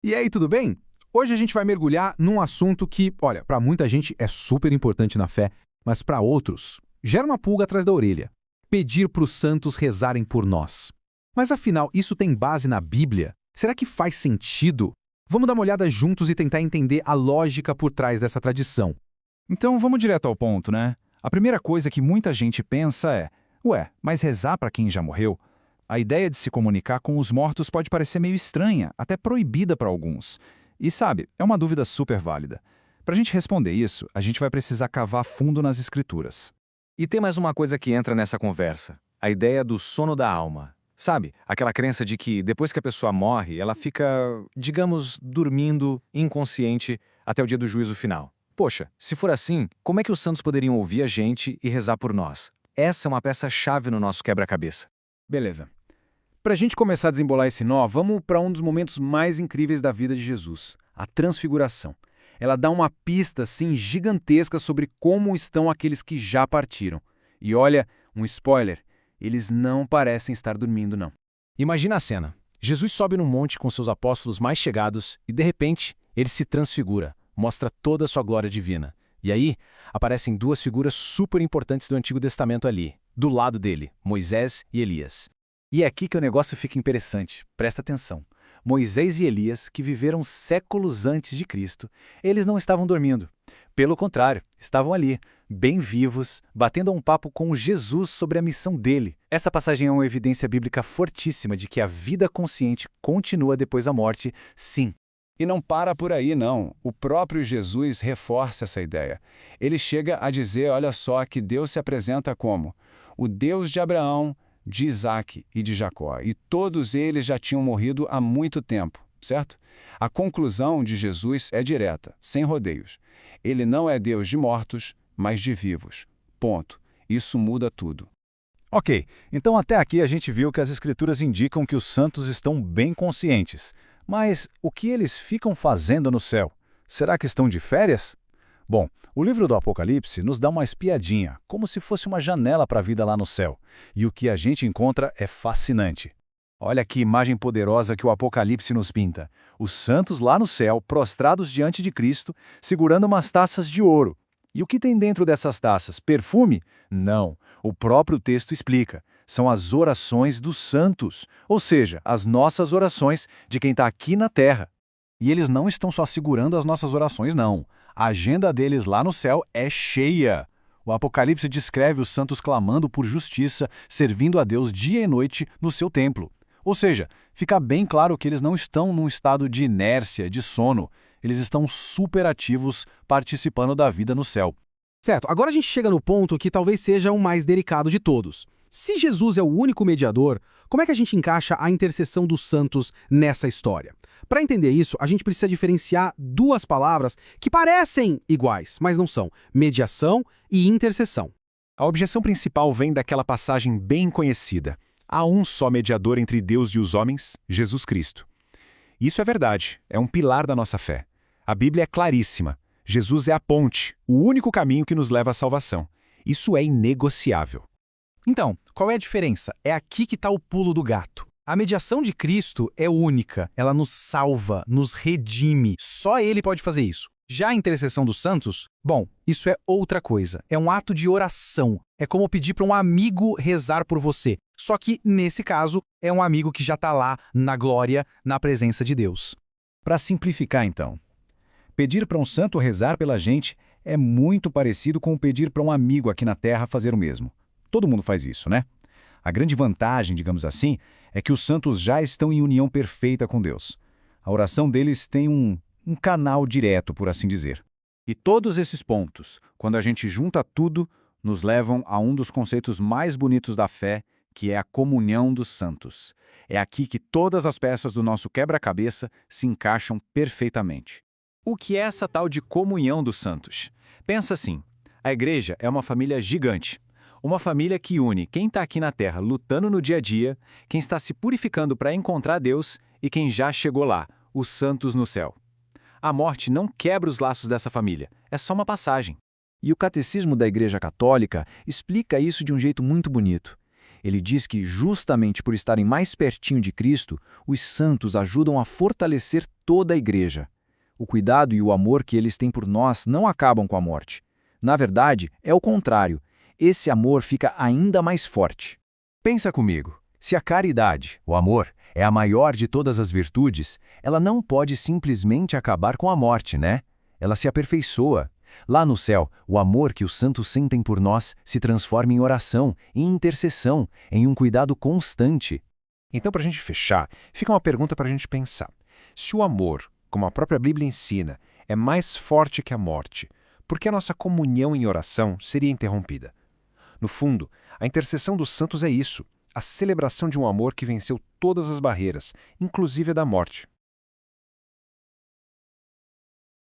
E aí, tudo bem? Hoje a gente vai mergulhar num assunto que, olha, para muita gente é super importante na fé, mas para outros gera uma pulga atrás da orelha. Pedir para os santos rezarem por nós. Mas afinal, isso tem base na Bíblia? Será que faz sentido? Vamos dar uma olhada juntos e tentar entender a lógica por trás dessa tradição. Então vamos direto ao ponto, né? A primeira coisa que muita gente pensa é: ué, mas rezar para quem já morreu? A ideia de se comunicar com os mortos pode parecer meio estranha, até proibida para alguns. E sabe, é uma dúvida super válida. Para a gente responder isso, a gente vai precisar cavar fundo nas escrituras. E tem mais uma coisa que entra nessa conversa: a ideia do sono da alma. Sabe, aquela crença de que depois que a pessoa morre, ela fica, digamos, dormindo, inconsciente, até o dia do juízo final. Poxa, se for assim, como é que os santos poderiam ouvir a gente e rezar por nós? Essa é uma peça-chave no nosso quebra-cabeça. Beleza. Para a gente começar a desembolar esse nó, vamos para um dos momentos mais incríveis da vida de Jesus, a transfiguração. Ela dá uma pista, assim, gigantesca sobre como estão aqueles que já partiram. E olha, um spoiler, eles não parecem estar dormindo, não. Imagina a cena. Jesus sobe num monte com seus apóstolos mais chegados e, de repente, ele se transfigura, mostra toda a sua glória divina. E aí, aparecem duas figuras super importantes do Antigo Testamento ali, do lado dele, Moisés e Elias. E é aqui que o negócio fica interessante, presta atenção. Moisés e Elias, que viveram séculos antes de Cristo, eles não estavam dormindo. Pelo contrário, estavam ali, bem vivos, batendo um papo com Jesus sobre a missão dele. Essa passagem é uma evidência bíblica fortíssima de que a vida consciente continua depois da morte, sim. E não para por aí, não. O próprio Jesus reforça essa ideia. Ele chega a dizer, olha só, que Deus se apresenta como o Deus de Abraão, de Isaac e de Jacó, e todos eles já tinham morrido há muito tempo, certo? A conclusão de Jesus é direta, sem rodeios. Ele não é Deus de mortos, mas de vivos. Ponto. Isso muda tudo. Ok, então até aqui a gente viu que as escrituras indicam que os santos estão bem conscientes. Mas o que eles ficam fazendo no céu? Será que estão de férias? Bom, o livro do Apocalipse nos dá uma espiadinha, como se fosse uma janela para a vida lá no céu. E o que a gente encontra é fascinante. Olha que imagem poderosa que o Apocalipse nos pinta. Os santos lá no céu, prostrados diante de Cristo, segurando umas taças de ouro. E o que tem dentro dessas taças? Perfume? Não. O próprio texto explica. São as orações dos santos, ou seja, as nossas orações de quem está aqui na terra. E eles não estão só segurando as nossas orações, não. A agenda deles lá no céu é cheia. O Apocalipse descreve os santos clamando por justiça, servindo a Deus dia e noite no seu templo. Ou seja, fica bem claro que eles não estão num estado de inércia, de sono. Eles estão super ativos, participando da vida no céu. Certo, agora a gente chega no ponto que talvez seja o mais delicado de todos. Se Jesus é o único mediador, como é que a gente encaixa a intercessão dos santos nessa história? Para entender isso, a gente precisa diferenciar duas palavras que parecem iguais, mas não são: mediação e intercessão. A objeção principal vem daquela passagem bem conhecida. Há um só mediador entre Deus e os homens, Jesus Cristo. Isso é verdade, é um pilar da nossa fé. A Bíblia é claríssima. Jesus é a ponte, o único caminho que nos leva à salvação. Isso é inegociável. Então, qual é a diferença? É aqui que está o pulo do gato. A mediação de Cristo é única, ela nos salva, nos redime. Só Ele pode fazer isso. Já a intercessão dos santos, bom, isso é outra coisa. É um ato de oração. É como pedir para um amigo rezar por você. Só que, nesse caso, é um amigo que já está lá, na glória, na presença de Deus. Para simplificar, então, pedir para um santo rezar pela gente é muito parecido com pedir para um amigo aqui na Terra fazer o mesmo. Todo mundo faz isso, né? A grande vantagem, digamos assim, é que os santos já estão em união perfeita com Deus. A oração deles tem um canal direto, por assim dizer. E todos esses pontos, quando a gente junta tudo, nos levam a um dos conceitos mais bonitos da fé, que é a comunhão dos santos. É aqui que todas as peças do nosso quebra-cabeça se encaixam perfeitamente. O que é essa tal de comunhão dos santos? Pensa assim, a igreja é uma família gigante. Uma família que une quem está aqui na Terra lutando no dia a dia, quem está se purificando para encontrar Deus e quem já chegou lá, os santos no céu. A morte não quebra os laços dessa família, é só uma passagem. E o Catecismo da Igreja Católica explica isso de um jeito muito bonito. Ele diz que, justamente por estarem mais pertinho de Cristo, os santos ajudam a fortalecer toda a igreja. O cuidado e o amor que eles têm por nós não acabam com a morte. Na verdade, é o contrário. Esse amor fica ainda mais forte. Pensa comigo. Se a caridade, o amor, é a maior de todas as virtudes, ela não pode simplesmente acabar com a morte, né? Ela se aperfeiçoa. Lá no céu, o amor que os santos sentem por nós se transforma em oração, em intercessão, em um cuidado constante. Então, para a gente fechar, fica uma pergunta para a gente pensar. Se o amor, como a própria Bíblia ensina, é mais forte que a morte, por que a nossa comunhão em oração seria interrompida? No fundo, a intercessão dos santos é isso, a celebração de um amor que venceu todas as barreiras, inclusive a da morte.